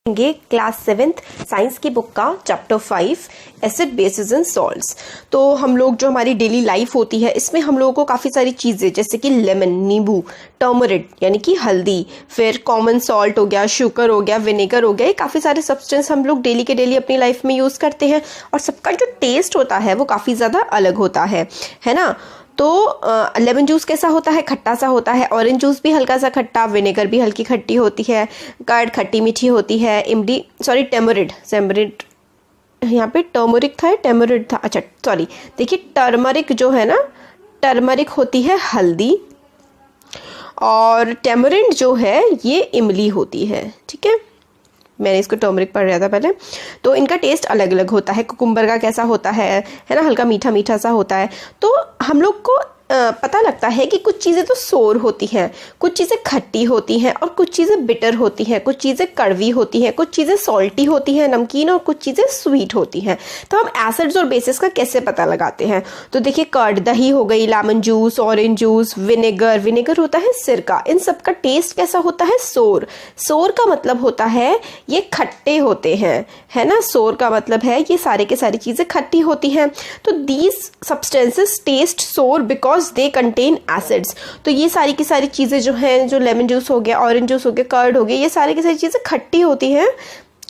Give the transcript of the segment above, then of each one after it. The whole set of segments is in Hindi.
क्लास 7th साइंस की बुक का chapter 5 acid basis and salts. तो हम लोग जो हमारी डेली लाइफ होती है इसमें हम लोगों को काफ़ी सारी चीज़ें जैसे कि लेमन नींबू, टर्मरिक यानी कि हल्दी, फिर कॉमन सॉल्ट हो गया, शुगर हो गया, विनेगर हो गया, ये काफ़ी सारे सब्सटेंस हम लोग डेली के डेली अपनी लाइफ में यूज़ करते हैं और सबका जो टेस्ट होता है वो काफ़ी ज़्यादा अलग होता है ना। तो लेमन जूस कैसा होता है, खट्टा सा होता है। ऑरेंज जूस भी हल्का सा खट्टा, विनेगर भी हल्की खट्टी होती है, कर्ड खट्टी मीठी होती है, टर्मरिक यहाँ पे टर्मरिक था, टेमरिड था, अच्छा सॉरी, देखिए टर्मरिक जो है ना, टर्मरिक होती है हल्दी और टेमरिंड जो है ये इमली होती है। ठीक है, मैंने इसको टर्मरिक पढ़ रहा था पहले। तो इनका टेस्ट अलग अलग होता है। कुकुम्बर का कैसा होता है ना, हल्का मीठा मीठा सा होता है। तो हम लोग को पता लगता है कि कुछ चीज़ें तो सोर होती हैं, कुछ चीज़ें खट्टी होती हैं और कुछ चीज़ें बिटर होती हैं, कुछ चीज़ें कड़वी होती हैं, कुछ चीज़ें सॉल्टी होती हैं नमकीन, और कुछ चीज़ें स्वीट होती हैं। तो हम एसिड्स और बेसिस का कैसे पता लगाते हैं? तो देखिए कर्ड, दही हो गई, lemon juice, orange juice, vinegar होता है सिरका, इन सब का टेस्ट कैसा होता है? सोर। सोर का मतलब होता है ये खट्टे होते हैं, है ना। सोर का मतलब है ये सारे के सारी चीज़ें खट्टी होती हैं। तो दीज सब्सटेंसेस टेस्ट सोर बिकॉज दे कंटेन एसिड्स। तो ये सारी की सारी चीज़ें जो हैं, जो लेमन जूस हो गया, ऑरेंज जूस हो गया, कर्ड हो गया, ये सारी की सारी चीज़ें खट्टी होती हैं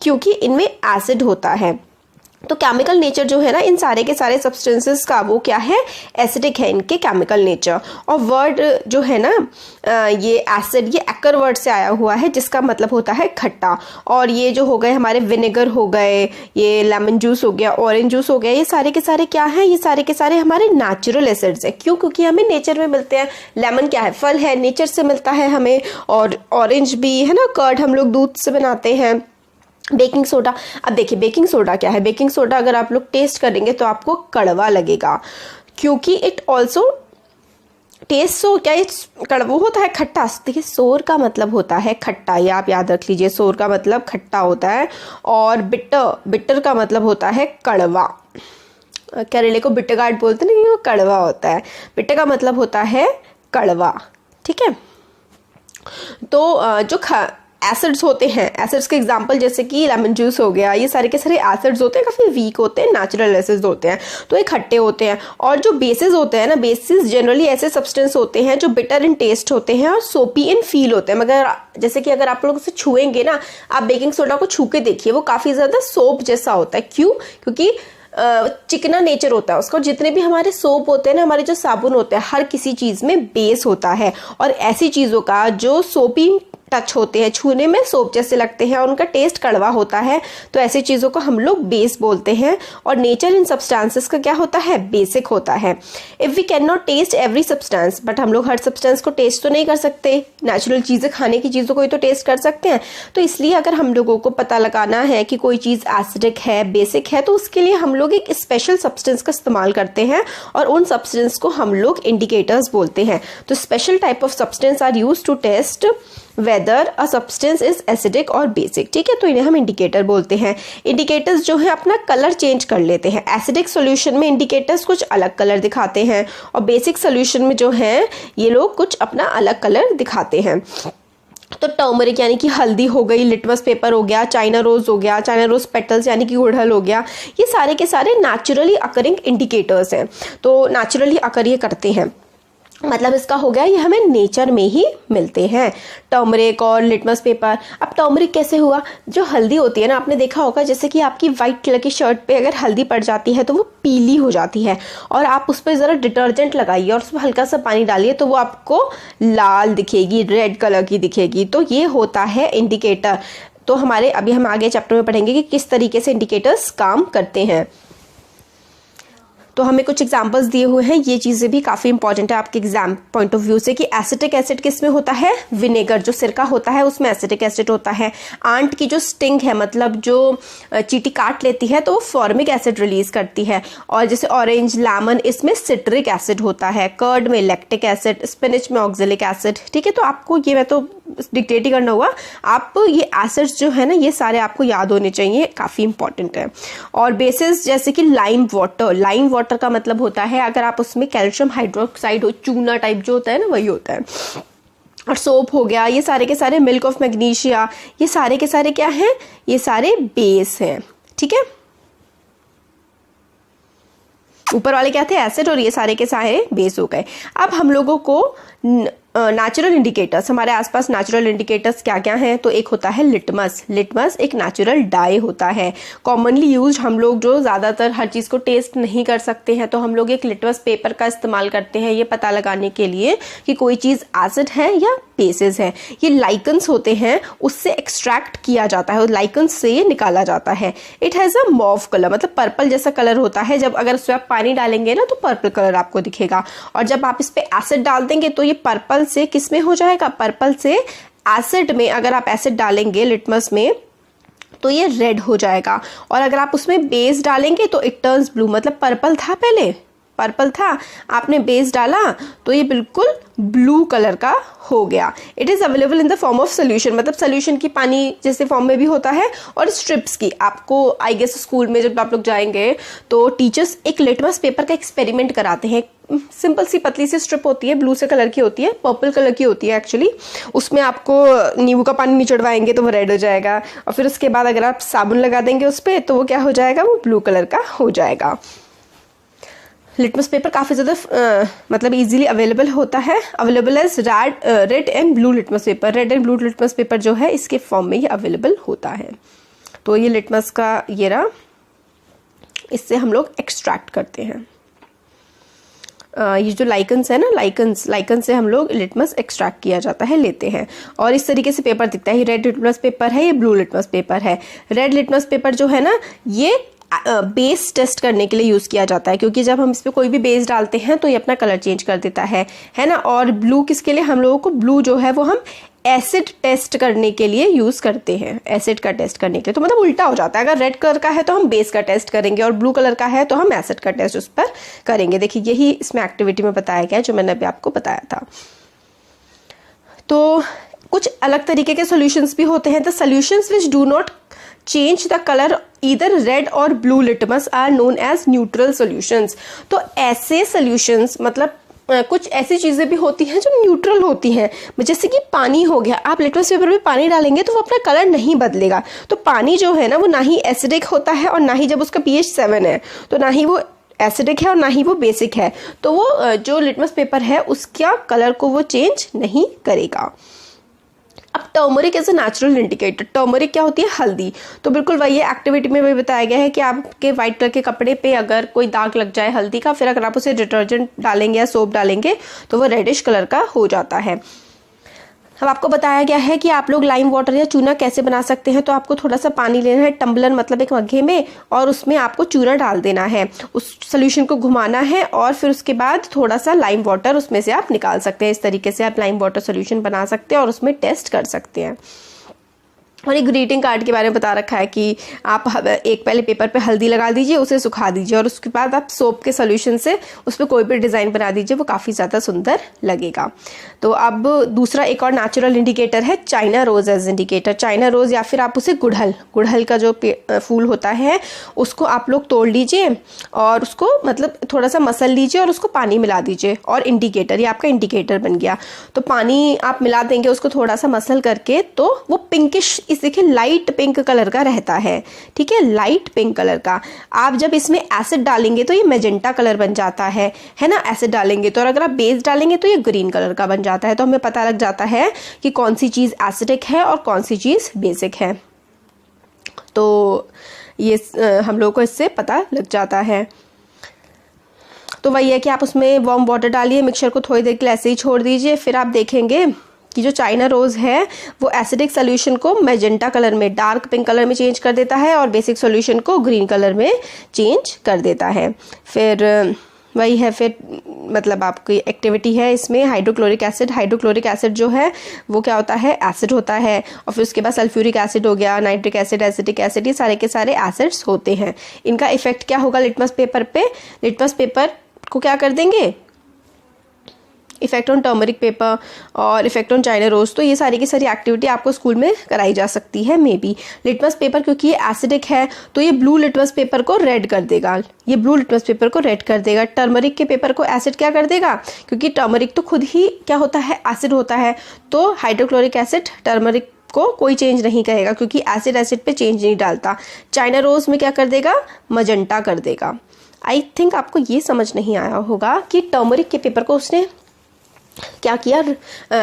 क्योंकि इनमें एसिड होता है। तो केमिकल नेचर जो है ना इन सारे के सारे सब्सटेंसेस का, वो क्या है? एसिडिक है इनके केमिकल नेचर। और वर्ड जो है ना ये एसिड, ये एक्कर वर्ड से आया हुआ है जिसका मतलब होता है खट्टा। और ये जो हो गए हमारे विनेगर हो गए, ये लेमन जूस हो गया, ऑरेंज जूस हो गया, ये सारे के सारे क्या हैं? ये सारे के सारे हमारे नेचुरल एसिड्स है। क्यों? क्योंकि हमें नेचर में मिलते हैं। लेमन क्या है? फल है, नेचर से मिलता है हमें। और ऑरेंज भी है ना, कर्ड हम लोग दूध से बनाते हैं। बेकिंग सोडा, अब देखिए बेकिंग सोडा क्या है? बेकिंग सोडा अगर आप लोग टेस्ट करेंगे तो आपको कड़वा लगेगा क्योंकि इट ऑल्सो टेस्ट सो क्या कड़वा होता है, खट्टा। देखिए सोर का मतलब होता है खट्टा, ये आप याद रख लीजिए, सोर का मतलब खट्टा होता है। और बिटर का मतलब होता है कड़वा। करेले को बिटर गार्ड बोलते हैं ना, वो कड़वा होता है। बिटर का मतलब होता है कड़वा। ठीक है, तो जो एसिड्स होते हैं, एसिड्स के एग्जांपल जैसे कि लेमन जूस हो गया, ये सारे के सारे एसिड्स होते हैं, काफ़ी वीक होते हैं, नेचुरल एसिड्स होते हैं, तो ये खट्टे होते हैं। और जो बेसिस होते हैं ना, बेसिस जनरली ऐसे सब्सटेंस होते हैं जो बिटर इन टेस्ट होते हैं और सोपी इन फील होते हैं। मगर जैसे कि अगर आप लोग उसे छुएंगे ना, आप बेकिंग सोडा को छू के देखिए, वो काफ़ी ज़्यादा सोप जैसा होता है। क्यों? क्योंकि चिकना नेचर होता है उसका। जितने भी हमारे सोप होते हैं ना, हमारे जो साबुन होते हैं, हर किसी चीज़ में बेस होता है। और ऐसी चीज़ों का जो सोपी टच होते हैं, छूने में सोप जैसे लगते हैं और उनका टेस्ट कड़वा होता है, तो ऐसी चीज़ों को हम लोग बेस बोलते हैं। और नेचर इन सब्सटेंसेस का क्या होता है? बेसिक होता है। If we can not test every substance, but हम लोग हर सब्सटेंस को टेस्ट तो नहीं कर सकते। नेचुरल चीज़ें, खाने की चीज़ों को ही तो टेस्ट कर सकते हैं। तो इसलिए अगर हम लोगों को पता लगाना है कि कोई चीज़ एसिडिक है, बेसिक है, तो उसके लिए हम लोग एक स्पेशल सब्सटेंस का इस्तेमाल करते हैं और उन सब्सटेंस को हम लोग इंडिकेटर्स बोलते हैं। तो special type of substance are use to test whether a substance is acidic और बेसिक। ठीक है, तो इन्हें हम इंडिकेटर बोलते हैं। इंडिकेटर्स जो है अपना कलर चेंज कर लेते हैं। एसिडिक सॉल्यूशन में इंडिकेटर्स कुछ अलग कलर दिखाते हैं और बेसिक सॉल्यूशन में जो है ये लोग कुछ अपना अलग कलर दिखाते हैं। तो टर्मरिक यानी कि हल्दी हो गई, लिटमस पेपर हो गया, चाइना रोज हो गया, चाइना रोज पेटल्स यानी कि गुड़हल हो गया, ये सारे के सारे नेचुरली अकरिंग इंडिकेटर्स हैं। तो नेचुरली अकर ये करते हैं, मतलब इसका हो गया ये हमें नेचर में ही मिलते हैं, टर्मरिक और लिटमस पेपर। अब टर्मरिक कैसे हुआ? जो हल्दी होती है ना, आपने देखा होगा जैसे कि आपकी वाइट कलर की शर्ट पे अगर हल्दी पड़ जाती है तो वो पीली हो जाती है, और आप उस पर ज़रा डिटर्जेंट लगाइए और उसमें हल्का सा पानी डालिए तो वो आपको लाल दिखेगी, रेड कलर की दिखेगी। तो ये होता है इंडिकेटर। तो हमारे अभी हम आगे चैप्टर में पढ़ेंगे कि किस तरीके से इंडिकेटर्स काम करते हैं। तो हमें कुछ एग्जांपल्स दिए हुए हैं, ये चीज़ें भी काफ़ी इंपॉर्टेंट है आपके एग्जाम पॉइंट ऑफ व्यू से कि एसिटिक एसिड किस में होता है? विनेगर, जो सिरका होता है उसमें एसिटिक एसिड होता है। आंट की जो स्टिंग है, मतलब जो चींटी काट लेती है तो वो फॉर्मिक एसिड रिलीज करती है। और जैसे ऑरेंज, लेमन, इसमें सिट्रिक एसिड होता है। कर्ड में लैक्टिक एसिड, स्पिनच में ऑक्जेलिक एसिड। ठीक है, तो आपको ये, मैं तो डिक्टेट ही करना हुआ, आप ये एसिड्स जो है ना ये सारे आपको याद होने चाहिए, काफ़ी इंपॉर्टेंट है। और बेसिस जैसे कि लाइम वाटर का मतलब होता है अगर आप उसमें कैल्शियम हाइड्रोक्साइड हो, चूना टाइप जो होता है ना, वही होता है। और सोप हो गया, ये सारे के सारे मिल्क ऑफ मैग्नीशिया, ये सारे के सारे क्या हैं, ये सारे बेस हैं। ठीक है, ऊपर वाले क्या थे, एसिड, और ये सारे के सारे बेस हो गए। अब हम लोगों को नेचुरल इंडिकेटर्स, हमारे आसपास नेचुरल इंडिकेटर्स क्या क्या हैं, तो एक होता है लिटमस। लिटमस एक नेचुरल डाई होता है, कॉमनली यूज। हम लोग जो ज़्यादातर हर चीज़ को टेस्ट नहीं कर सकते हैं तो हम लोग एक लिटमस पेपर का इस्तेमाल करते हैं ये पता लगाने के लिए कि कोई चीज़ एसिड है या बेसिस है। ये लाइकन्स होते हैं, उससे एक्सट्रैक्ट किया जाता है, लाइकन्स से ये निकाला जाता है। It has a mauve colour, मतलब पर्पल जैसा कलर होता है। जब अगर उसमें आप पानी डालेंगे ना तो पर्पल कलर आपको दिखेगा, और जब आप इस पे एसिड डाल देंगे तो ये पर्पल से किस में हो जाएगा, पर्पल से एसिड में। अगर आप एसिड डालेंगे लिटमस में तो ये रेड हो जाएगा, और अगर आप उसमें बेस डालेंगे तो इट टर्न्स ब्लू। मतलब पर्पल था, पहले पर्पल था, आपने बेस डाला तो ये बिल्कुल ब्लू कलर का हो गया। It is available in the form of solution, मतलब सोल्यूशन की पानी जैसे फॉर्म में भी होता है, और स्ट्रिप्स की। आपको आई गेस स्कूल में जब आप लोग जाएंगे तो टीचर्स एक लिटमस पेपर का एक्सपेरिमेंट कराते हैं। सिंपल सी पतली सी स्ट्रिप होती है, ब्लू से कलर की होती है, पर्पल कलर की होती है एक्चुअली। उसमें आपको नींबू का पानी निचड़वाएंगे तो वो रेड हो जाएगा, और फिर उसके बाद अगर आप साबुन लगा देंगे उस पर तो वो क्या हो जाएगा, वो ब्लू कलर का हो जाएगा। लिटमस पेपर काफ़ी ज़्यादा मतलब इजीली अवेलेबल होता है। Available as red and blue litmus paper. Red and blue litmus paper जो है इसके फॉर्म में ये अवेलेबल होता है। तो ये लिटमस का ये रहा, इससे हम लोग एक्सट्रैक्ट करते हैं। ये जो लाइकन्स है ना, लाइकन्स से हम लोग लिटमस एक्सट्रैक्ट किया जाता है, लेते हैं, और इस तरीके से पेपर दिखता है। ये रेड लिटमस पेपर है, ये ब्लू लिटमस पेपर है। रेड लिटमस पेपर जो है ना ये बेस टेस्ट करने के लिए यूज़ किया जाता है, क्योंकि जब हम इस पर कोई भी बेस डालते हैं तो ये अपना कलर चेंज कर देता है ना। और ब्लू किसके लिए, हम लोगों को ब्लू जो है वो हम एसिड टेस्ट करने के लिए यूज़ करते हैं, एसिड का टेस्ट करने के लिए। तो मतलब उल्टा हो जाता है, अगर रेड कलर का है तो हम बेस का टेस्ट करेंगे, और ब्लू कलर का है तो हम एसिड का टेस्ट उस पर करेंगे। देखिए यही इसमें एक्टिविटी में बताया गया है जो मैंने अभी आपको बताया था। तो कुछ अलग तरीके के सॉल्यूशंस भी होते हैं। The solutions which do not change the colour either red or blue litmus are known as neutral solutions. तो ऐसे सॉल्यूशंस मतलब कुछ ऐसी चीज़ें भी होती हैं जो न्यूट्रल होती हैं, जैसे कि पानी हो गया। आप लिटमस पेपर में पानी डालेंगे तो वो अपना कलर नहीं बदलेगा। तो पानी जो है ना वो ना ही एसिडिक होता है, और ना ही जब उसका pH 7 है तो ना ही वो एसिडिक है और ना ही वो बेसिक है। तो वो जो लिटमस पेपर है उसका कलर को वो चेंज नहीं करेगा। अब turmeric is a natural indicator. Turmeric क्या होती है, हल्दी। तो बिल्कुल वही एक्टिविटी में भी बताया गया है कि आपके व्हाइट कलर के कपड़े पे अगर कोई दाग लग जाए हल्दी का, फिर अगर आप उसे डिटर्जेंट डालेंगे या सोप डालेंगे तो वो रेडिश कलर का हो जाता है। अब आपको बताया गया है कि आप लोग लाइम वाटर या चूना कैसे बना सकते हैं। तो आपको थोड़ा सा पानी लेना है, टम्बलर मतलब एक मग्गे में, और उसमें आपको चूना डाल देना है, उस सोल्यूशन को घुमाना है, और फिर उसके बाद थोड़ा सा लाइम वाटर उसमें से आप निकाल सकते हैं। इस तरीके से आप लाइम वाटर सोल्यूशन बना सकते हैं और उसमें टेस्ट कर सकते हैं। और एक ग्रीटिंग कार्ड के बारे में बता रखा है कि आप एक पहले पेपर पे हल्दी लगा दीजिए, उसे सुखा दीजिए, और उसके बाद आप सोप के सोल्यूशन से उस पर कोई भी डिज़ाइन बना दीजिए, वो काफ़ी ज़्यादा सुंदर लगेगा। तो अब दूसरा एक और नेचुरल इंडिकेटर है China rose as indicator. China rose या फिर आप उसे गुड़हल का जो फूल होता है उसको आप लोग तोड़ लीजिए और उसको मतलब थोड़ा सा मसल लीजिए और उसको पानी मिला दीजिए, और इंडिकेटर, ये आपका इंडिकेटर बन गया। तो पानी आप मिला देंगे उसको थोड़ा सा मसल करके, तो वो पिंकिश, देखिए लाइट पिंक कलर का रहता है। ठीक है, लाइट पिंक कलर का। आप जब इसमें एसिड डालेंगे तो ये मैजेंटा कलर बन जाता है ना, एसिड डालेंगे तो। और अगर आप बेस डालेंगे तो ये ग्रीन कलर का बन जाता है। तो हमें पता लग जाता है कि कौन सी चीज़ एसिडिक है और कौन सी चीज़ बेसिक है। तो ये हम लोगों को इससे पता लग जाता है। तो वही है कि आप उसमें वार्म वाटर डालिए, मिक्सचर को थोड़ी देर के लिए ऐसे ही छोड़ दीजिए, फिर आप देखेंगे कि जो चाइना रोज़ है वो एसिडिक सोल्यूशन को मैजेंटा कलर में, डार्क पिंक कलर में चेंज कर देता है, और बेसिक सोल्यूशन को ग्रीन कलर में चेंज कर देता है। फिर वही है, फिर मतलब आपकी एक्टिविटी है इसमें हाइड्रोक्लोरिक एसिड। हाइड्रोक्लोरिक एसिड जो है वो क्या होता है, एसिड होता है, और फिर उसके बाद सल्फ्यूरिक एसिड हो गया, नाइट्रिक एसिड, एसिटिक एसिड, ये सारे के सारे एसिड्स होते हैं। इनका इफेक्ट क्या होगा लिटमस पेपर पे, लिटमस पेपर को क्या कर देंगे, इफेक्ट ऑन टर्मरिक पेपर और इफेक्ट ऑन चाइना रोज, तो ये सारी की सारी एक्टिविटी आपको स्कूल में कराई जा सकती है मे बी। लिटमस पेपर क्योंकि ये एसिडिक है तो ये ब्लू लिटमस पेपर को रेड कर देगा, ये ब्लू लिटमस पेपर को रेड कर देगा। टर्मरिक के पेपर को एसिड क्या कर देगा, क्योंकि टर्मरिक तो खुद ही क्या होता है, एसिड होता है, तो हाइड्रोक्लोरिक एसिड टर्मरिक को कोई चेंज नहीं करेगा क्योंकि एसिड एसिड पे चेंज नहीं डालता। चाइना रोज में क्या कर देगा, मजेंटा कर देगा। आई थिंक आपको ये समझ नहीं आया होगा कि टर्मरिक के पेपर को उसने क्या किया,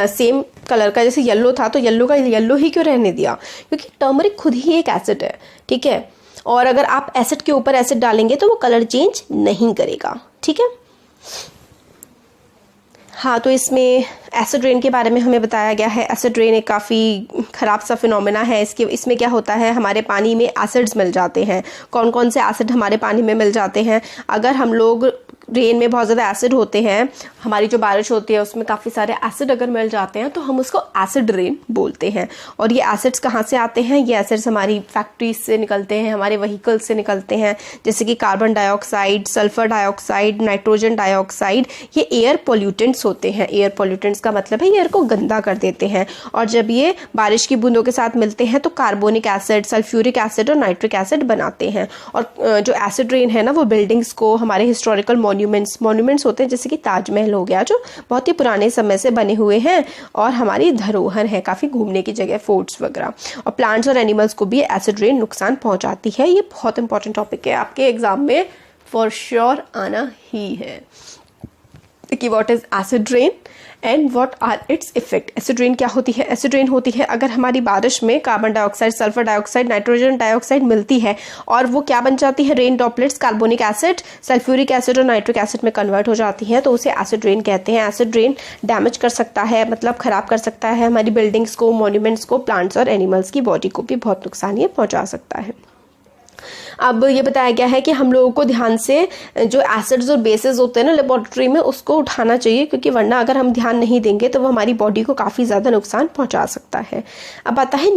सेम कलर का जैसे येलो था तो येलो का येलो ही क्यों रहने दिया, क्योंकि टर्मरिक खुद ही एक एसिड है, ठीक है। और अगर आप एसिड के ऊपर एसिड डालेंगे तो वो कलर चेंज नहीं करेगा, ठीक है। हाँ, तो इसमें एसिड रेन के बारे में हमें बताया गया है। एसिड रेन एक काफ़ी ख़राब सा फिनोमेना है। इसमें क्या होता है, हमारे पानी में एसिड्स मिल जाते हैं। कौन कौन से एसिड हमारे पानी में मिल जाते हैं, अगर हम लोग रेन में बहुत ज़्यादा एसिड होते हैं, हमारी जो बारिश होती है उसमें काफ़ी सारे एसिड अगर मिल जाते हैं तो हम उसको एसिड रेन बोलते हैं। और ये एसिड्स कहाँ से आते हैं, ये एसिड्स हमारी फैक्ट्रीज से निकलते हैं, हमारे व्हीकल्स से निकलते हैं, जैसे कि carbon dioxide, sulphur dioxide, nitrogen dioxide, ये एयर पोल्यूटेंट्स होते हैं। एयर पोल्यूटेंट्स का मतलब है एयर को गंदा कर देते हैं। और जब ये बारिश की बूंदों के साथ मिलते हैं तो कार्बोनिक एसिड, सल्फ्यूरिक एसिड और नाइट्रिक एसिड बनाते हैं। और जो एसिड रेन है ना, वो बिल्डिंग्स को, हमारे हिस्टोरिकल मॉन्यूमेंट्स होते हैं, जैसे कि ताजमहल हो गया जो बहुत ही पुराने समय से बने हुए हैं और हमारी धरोहर है, काफ़ी घूमने की जगह, फोर्ट्स वगैरह। और प्लांट्स और एनिमल्स को भी एसिड रेन नुकसान पहुंचाती है। ये बहुत इंपॉर्टेंट टॉपिक है, आपके एग्जाम में फॉर श्योर आना ही है कि what is acid rain and what are its effect. Acid rain क्या होती है, एसिड रेन होती है अगर हमारी बारिश में carbon dioxide, sulphur dioxide, nitrogen dioxide मिलती है और वो क्या बन जाती है, rain droplets carbonic acid, sulphuric acid और नाइट्रिक एसिड में कन्वर्ट हो जाती हैं, तो उसे एसिड रेन कहते हैं। एसिड रेन डैमेज कर सकता है, मतलब खराब कर सकता है हमारी बिल्डिंग्स को, मॉन्यूमेंट्स को, प्लांट्स और एनिमल्स की बॉडी को भी बहुत नुकसान ये पहुंचा सकता है। अब ये बताया गया है कि हम लोगों को ध्यान से जो एसिड्स और बेसेस होते हैं ना लेबोरेटरी में, उसको उठाना चाहिए, क्योंकि वरना अगर हम ध्यान नहीं देंगे तो वो हमारी बॉडी को काफ़ी ज़्यादा नुकसान पहुंचा सकता है। अब आता है